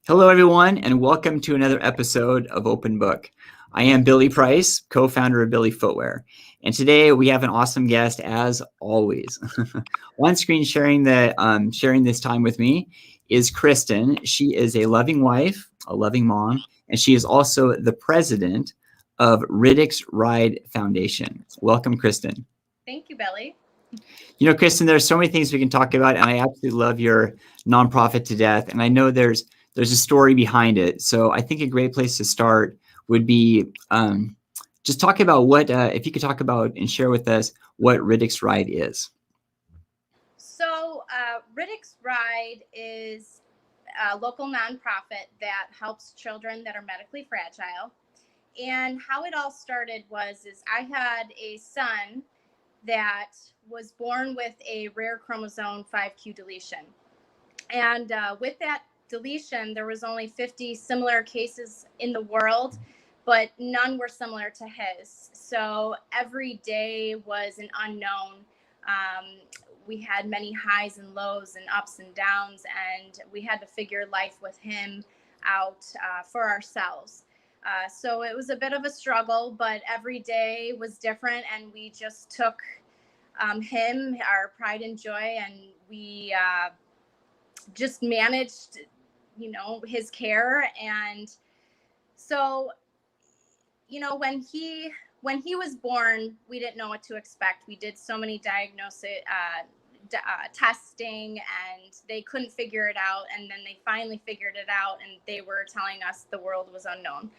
Hello, everyone, and welcome to another episode of Open Book. I am Billy Price, co-founder of BILLY Footwear, and today we have an awesome guest, as always. On screen sharing this time with me is Kristin. She is a loving wife, a loving mom, and she is also the president of Riddicks Ride Foundation. Welcome, Kristin. Thank you, Billy. You know, Kristin, there's so many things we can talk about, and I absolutely love your nonprofit to death. And I know there's a story behind it. So I think a great place to start would be just talk about if you could talk about and share with us what Riddicks Ride is. So Riddicks Ride is a local nonprofit that helps children that are medically fragile. And how it all started was I had a son that was born with a rare chromosome 5q deletion. And with that deletion, there was only 50 similar cases in the world, but none were similar to his. So every day was an unknown. We had many highs and lows and ups and downs, and we had to figure life with him out for ourselves. So it was a bit of a struggle, but every day was different, and we just took him, our pride and joy, and we just managed, his care. And so, when he was born, we didn't know what to expect. We did so many testing, and they couldn't figure it out. And then they finally figured it out, and they were telling us the world was unknown.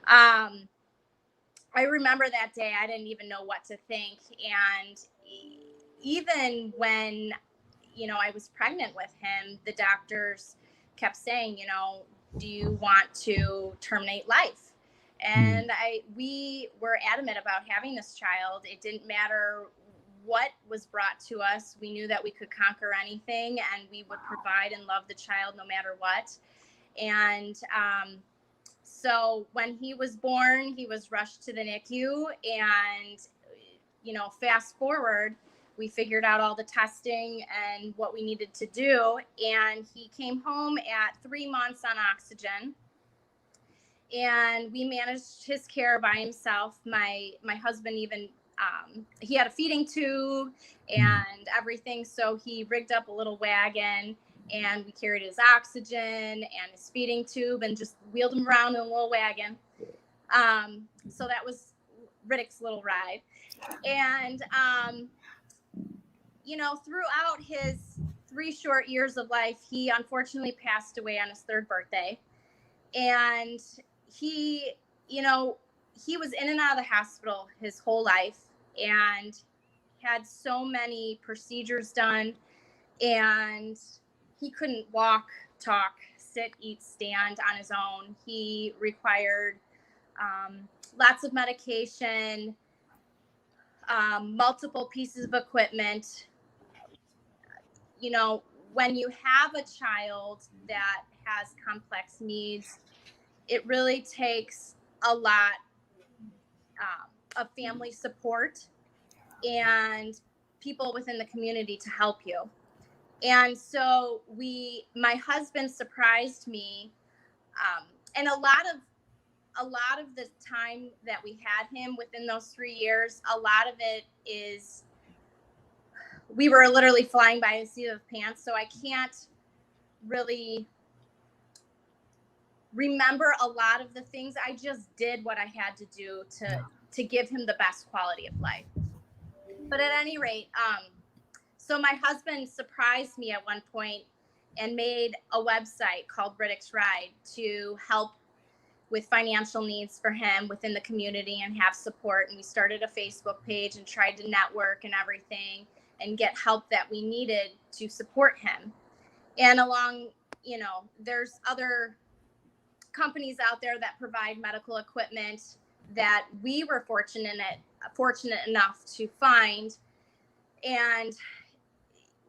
I remember that day, I didn't even know what to think. And even when, I was pregnant with him, the doctors kept saying, do you want to terminate life? And we were adamant about having this child. It didn't matter what was brought to us. We knew that we could conquer anything, and we would provide and love the child no matter what. And so when he was born, he was rushed to the NICU, and, fast forward, we figured out all the testing and what we needed to do. And he came home at 3 months on oxygen, and we managed his care by himself. My husband even, he had a feeding tube and everything. So he rigged up a little wagon, and we carried his oxygen and his feeding tube and just wheeled him around in a little wagon. So that was Riddick's little ride. And, throughout his 3 short years of life, he unfortunately passed away on his 3rd birthday. And he was in and out of the hospital his whole life, and had so many procedures done, and he couldn't walk, talk, sit, eat, stand on his own. He required lots of medication, multiple pieces of equipment. When you have a child that has complex needs, it really takes a lot of family support and people within the community to help you. And so my husband surprised me, and a lot of the time that we had him within those 3 years, a lot of it is we were literally flying by the seat of pants. So I can't really remember a lot of the things. I just did what I had to do to give him the best quality of life. But at any rate, so my husband surprised me at one point and made a website called Riddicks Ride to help with financial needs for him within the community and have support. And we started a Facebook page and tried to network and everything and get help that we needed to support him. And along, there's other companies out there that provide medical equipment that we were fortunate enough to find. And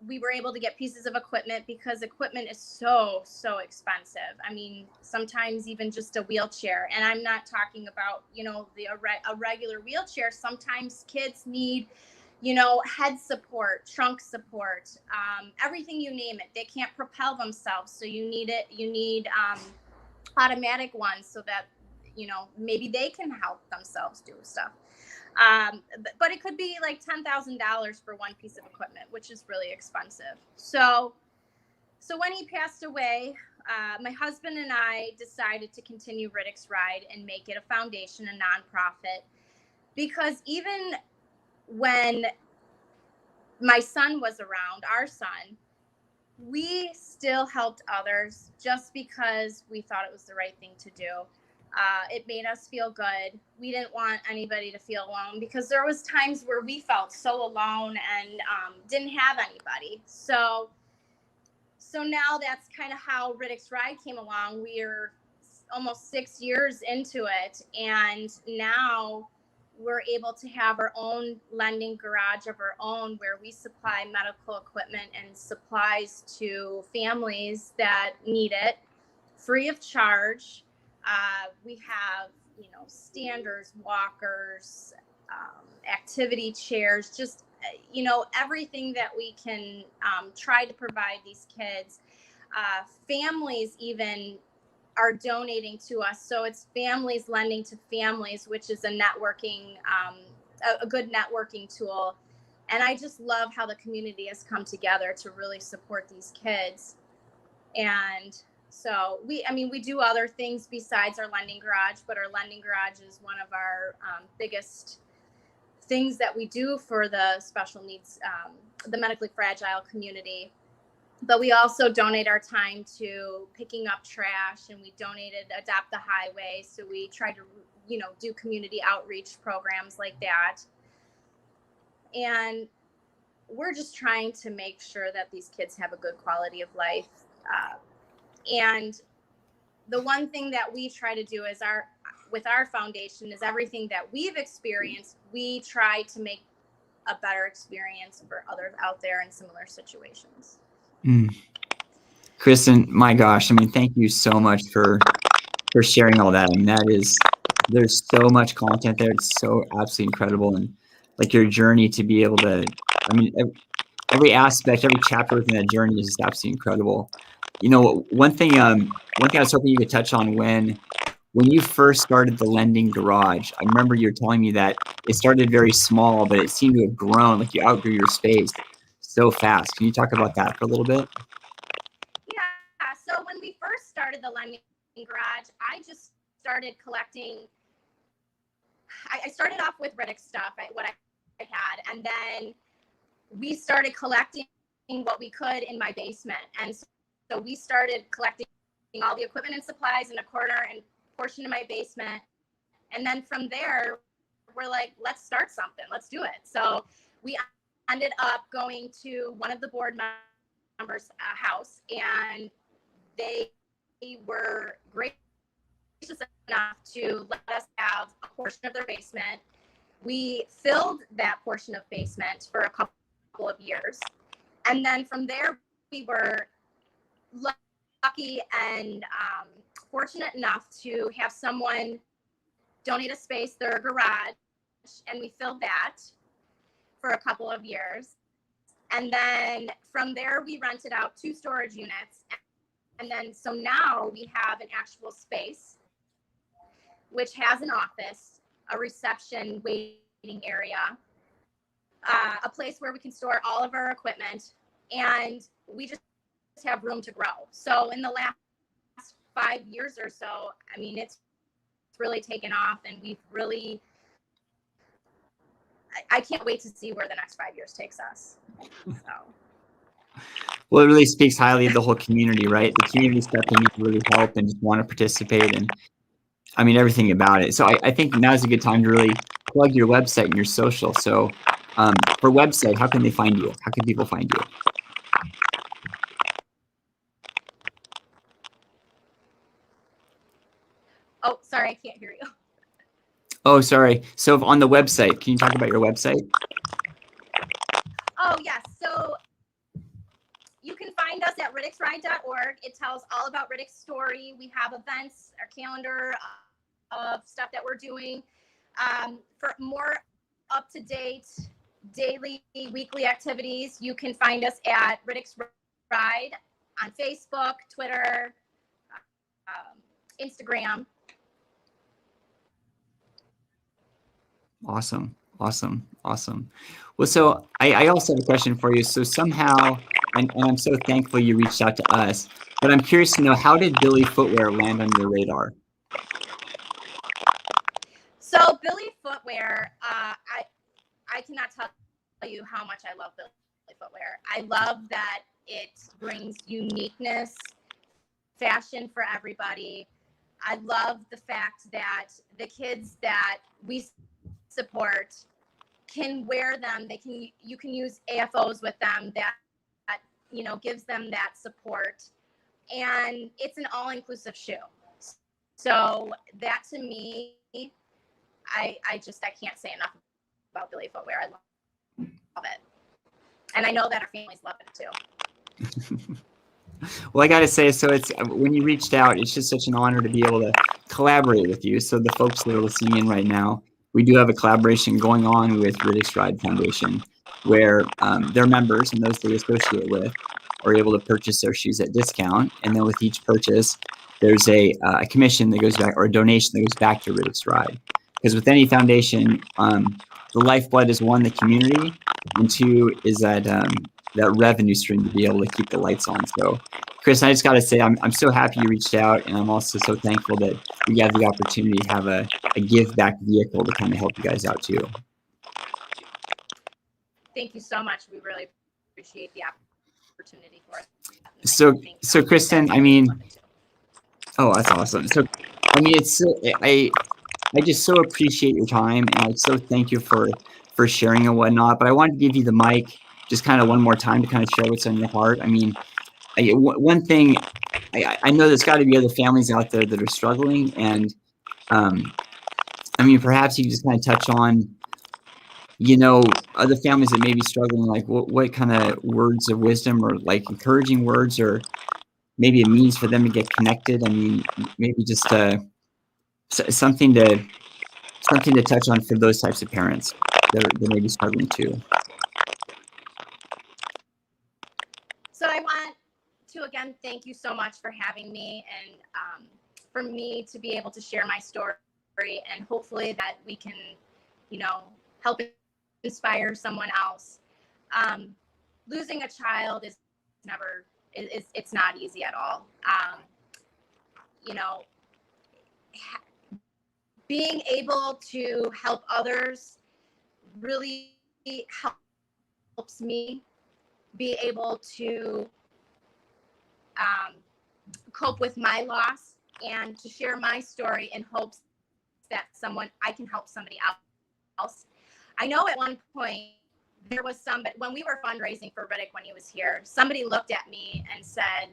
we were able to get pieces of equipment because equipment is so expensive. I mean, sometimes even just a wheelchair. And I'm not talking about, a regular wheelchair. Sometimes kids need, head support, trunk support, everything, you name it. They can't propel themselves. So you need automatic ones so that, maybe they can help themselves do stuff. But it could be like $10,000 for one piece of equipment, which is really expensive. So when he passed away, my husband and I decided to continue Riddicks Ride and make it a foundation, a nonprofit, because even when my son was around, our son, we still helped others just because we thought it was the right thing to do. It made us feel good. We didn't want anybody to feel alone, because there was times where we felt so alone and didn't have anybody. So now that's kind of how Riddicks Ride came along. We're almost 6 years into it, and now we're able to have our own lending garage of our own, where we supply medical equipment and supplies to families that need it free of charge. We have, standers, walkers, activity chairs, just, everything that we can try to provide these kids. Families even are donating to us. So it's families lending to families, which is a networking, a good networking tool. And I just love how the community has come together to really support these kids. And so we do other things besides our lending garage, but our lending garage is one of our biggest things that we do for the special needs, the medically fragile community. But we also donate our time to picking up trash, and we donated Adopt the Highway. So we try to, do community outreach programs like that. And we're just trying to make sure that these kids have a good quality of life. And the one thing that we try to do is with our foundation is everything that we've experienced, we try to make a better experience for others out there in similar situations. Kristin, my gosh, thank you so much for sharing all that. There's so much content there. It's so absolutely incredible. And like your journey to be able to, every aspect, every chapter within that journey is just absolutely incredible. One thing I was hoping you could touch on when you first started the lending garage. I remember you were telling me that it started very small, but it seemed to have grown, like you outgrew your space so fast. Can you talk about that for a little bit? Yeah. So when we first started the lending garage, I just started collecting. I started off with Riddick stuff, what I had, and then we started collecting what we could in my basement. And so we started collecting all the equipment and supplies in a corner and portion of my basement. And then from there, we're like, let's start something. Let's do it. So we ended up going to one of the board members' house, and they were gracious enough to let us have a portion of their basement. We filled that portion of basement for a couple of years. And then from there, we were lucky and fortunate enough to have someone donate a space, their garage, and we filled that for a couple of years. And then from there, we rented out 2 storage units. And then, so now we have an actual space, which has an office, a reception, waiting area, a place where we can store all of our equipment, and we just have room to grow. So in the last 5 years or so, it's really taken off, and we've really, I can't wait to see where the next 5 years takes us. So. Well, it really speaks highly of the whole community, right? The community stepping in to really help and just want to participate, and everything about it. So I think now is a good time to really plug your website and your social. So for website, how can they find you? How can people find you? Oh, sorry, I can't hear you. Oh, sorry. So on the website, can you talk about your website? Oh, yes. So you can find us at riddicksride.org. It tells all about Riddick's story. We have events, our calendar of stuff that we're doing. For more up-to-date daily, weekly activities, you can find us at Riddicks Ride on Facebook, Twitter, Instagram. Awesome. Awesome. Awesome. Well, so I also have a question for you. So somehow, and I'm so thankful you reached out to us, but I'm curious to know, how did Billy Footwear land on your radar? So Billy Footwear, I cannot tell you how much I love Billy Footwear. I love that it brings uniqueness, fashion for everybody. I love the fact that the kids that we support can wear them. You can use AFOs with them that gives them that support, and it's an all-inclusive shoe. So that, to me, I can't say enough about Billy Footwear. I love it, and I know that our families love it too. Well, I got to say, so it's, when you reached out, it's just such an honor to be able to collaborate with you. So the folks that are listening in right now, we do have a collaboration going on with Riddicks Ride Foundation, where their members and those they associate with are able to purchase their shoes at discount. And then with each purchase, there's a commission that goes back, or a donation that goes back to Riddicks Ride. Because with any foundation, the lifeblood is, one, the community, and two is that revenue stream to be able to keep the lights on. So, Chris, I just got to say, I'm so happy you reached out, and I'm also so thankful that we have the opportunity to have a give back vehicle to kind of help you guys out too. Thank you so much. We really appreciate the opportunity for it. So Kristin, I mean, oh, that's awesome. So, I mean, I just so appreciate your time, and I so thank you for sharing and whatnot. But I wanted to give you the mic just kind of one more time to kind of share what's on your heart. I mean, one thing, I know there's got to be other families out there that are struggling, and I mean, perhaps you can just kind of touch on, other families that may be struggling, like what kind of words of wisdom, or like encouraging words, or maybe a means for them to get connected. I mean, maybe just something to touch on for those types of parents that may be struggling too. So I want to, again, thank you so much for having me, and for me to be able to share my story, and hopefully that we can, help inspire someone else. Losing a child is never, it's not easy at all. Being able to help others really helps me be able to cope with my loss, and to share my story in hopes that I can help somebody else. I know at one point there was somebody, when we were fundraising for Riddick when he was here, somebody looked at me and said,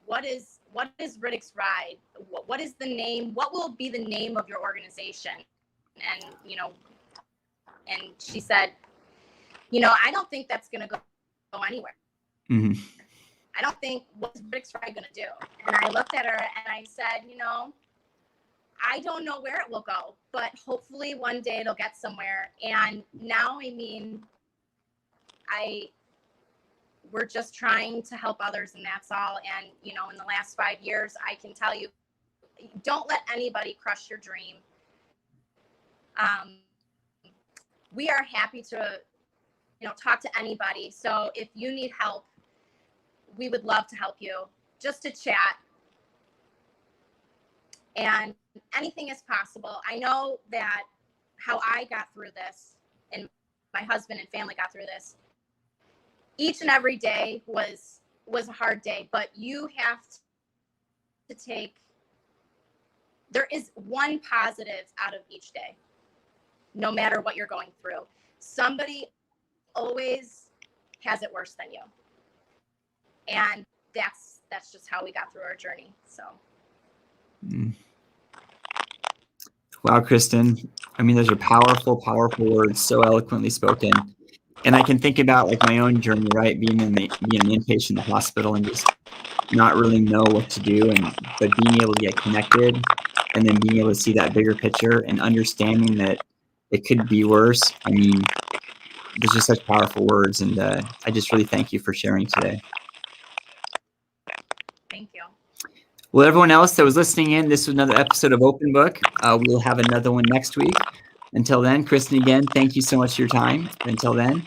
what is Riddick's Ride? What is the name? What will be the name of your organization? And, and she said, I don't think that's going to go anywhere. Mm-hmm. I don't think, what's Riddicks Ride going to do? And I looked at her and I said, I don't know where it will go, but hopefully one day it'll get somewhere. And now, I mean, we're just trying to help others, and that's all. And, in the last 5 years, I can tell you, don't let anybody crush your dream. We are happy to, talk to anybody. So if you need help, we would love to help you, just to chat. And anything is possible. I know that how I got through this, and my husband and family got through this, each and every day was a hard day, but you have to take, there is one positive out of each day, no matter what you're going through. Somebody always has it worse than you. And that's just how we got through our journey. So. Wow, Kristin. I mean, those are powerful, powerful words, so eloquently spoken. And I can think about like my own journey, right? Being an inpatient in the hospital and just not really know what to do, but being able to get connected, and then being able to see that bigger picture and understanding that it could be worse. I mean, there's just such powerful words, and I just really thank you for sharing today. Thank you. Well, everyone else that was listening in, this was another episode of Open Book. We'll have another one next week. Until then, Kristin, again, thank you so much for your time. Until then,